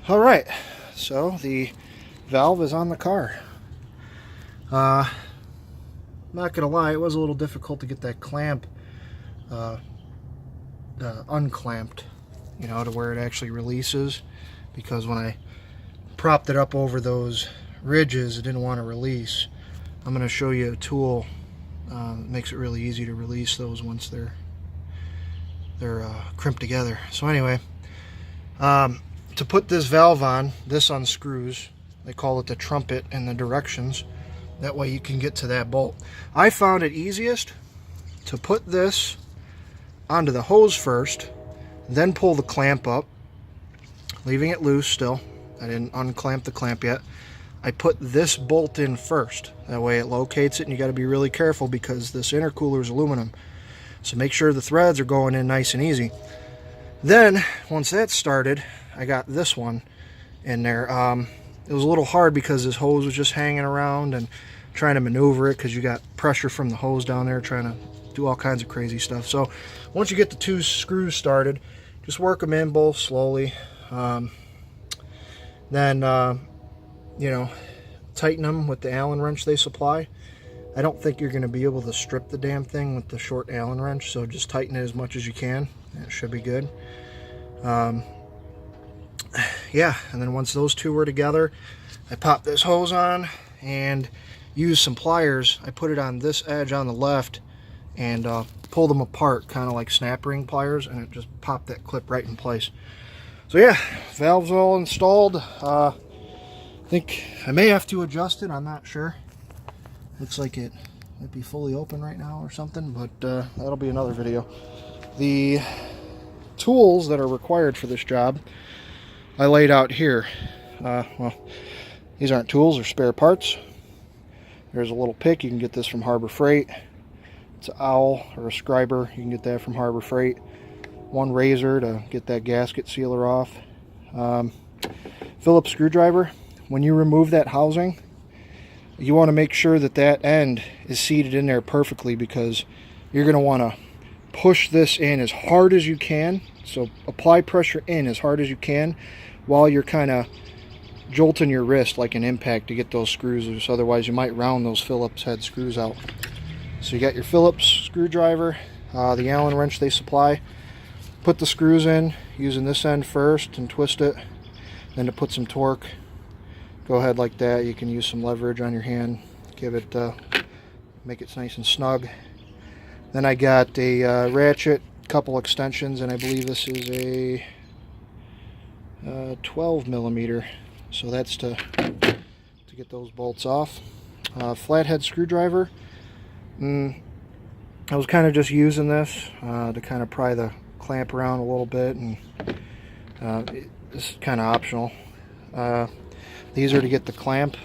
All right, so the valve is on the car. Not gonna lie, it was a little difficult to get that clamp unclamped, you know, to where it actually releases, because when I propped it up over those ridges, it didn't want to release. I'm going to show you a tool that makes it really easy to release those once they're crimped together. So anyway, to put this valve on, this unscrews. They call it the trumpet in the directions. That way you can get to that bolt. I found it easiest to put this onto the hose first, then pull the clamp up, leaving it loose still. I didn't unclamp the clamp yet. I put this bolt in first. That way it locates it, and you got to be really careful because this intercooler is aluminum. So make sure the threads are going in nice and easy. Then, once that's started, I got this one in there. It was a little hard because this hose was just hanging around and trying to maneuver it, because you got pressure from the hose down there trying to do all kinds of crazy stuff. So once you get the two screws started, just work them in both slowly. Then you know, tighten them with the Allen wrench they supply. I don't think you're going to be able to strip the damn thing with the short Allen wrench, so just tighten it as much as you can. It should be good. Yeah, and then once those two were together, I popped this hose on and used some pliers. I put it on this edge on the left and pulled them apart, kind of like snap ring pliers, and it just popped that clip right in place. So yeah, valves all installed. I think I may have to adjust it, I'm not sure. Looks like it might be fully open right now or something, but that'll be another video. The tools that are required for this job I laid out here. Well, these aren't tools, they're spare parts. There's a little pick, you can get this from Harbor Freight. It's an owl or a scriber, you can get that from Harbor Freight. One razor to get that gasket sealer off. Phillips screwdriver. When you remove that housing, you want to make sure that that end is seated in there perfectly, because you're going to want to push this in as hard as you can. So apply pressure in as hard as you can while you're kind of jolting your wrist like an impact to get those screws loose. Otherwise you might round those Phillips head screws out. So you got your Phillips screwdriver, the Allen wrench they supply. Put the screws in using this end first and twist it. Then to put some torque, go ahead like that. You can use some leverage on your hand, give it, make it nice and snug. Then I got a ratchet, couple extensions, and I believe this is a 12 millimeter. So that's to get those bolts off. Flathead screwdriver. I was kind of just using this to kind of pry the clamp around a little bit, and it's kind of optional. These are to get the clamp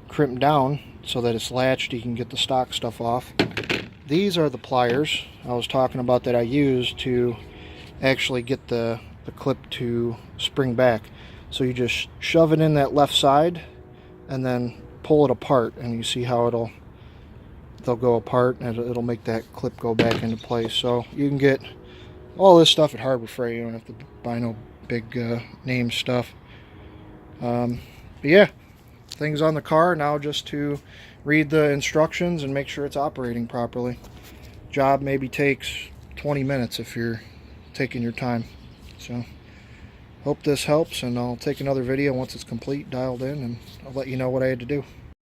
crimped down so that it's latched, you can get the stock stuff off. These are the pliers I was talking about that I used to actually get the clip to spring back. So you just shove it in that left side and then pull it apart, and you see how they'll go apart, and it'll make that clip go back into place. So you can get all this stuff at Harbor Freight. You don't have to buy no big name stuff. But yeah, things on the car now, just to read the instructions and make sure it's operating properly. Job maybe takes 20 minutes if you're taking your time. So hope this helps, and I'll take another video once it's complete, dialed in, and I'll let you know what I had to do.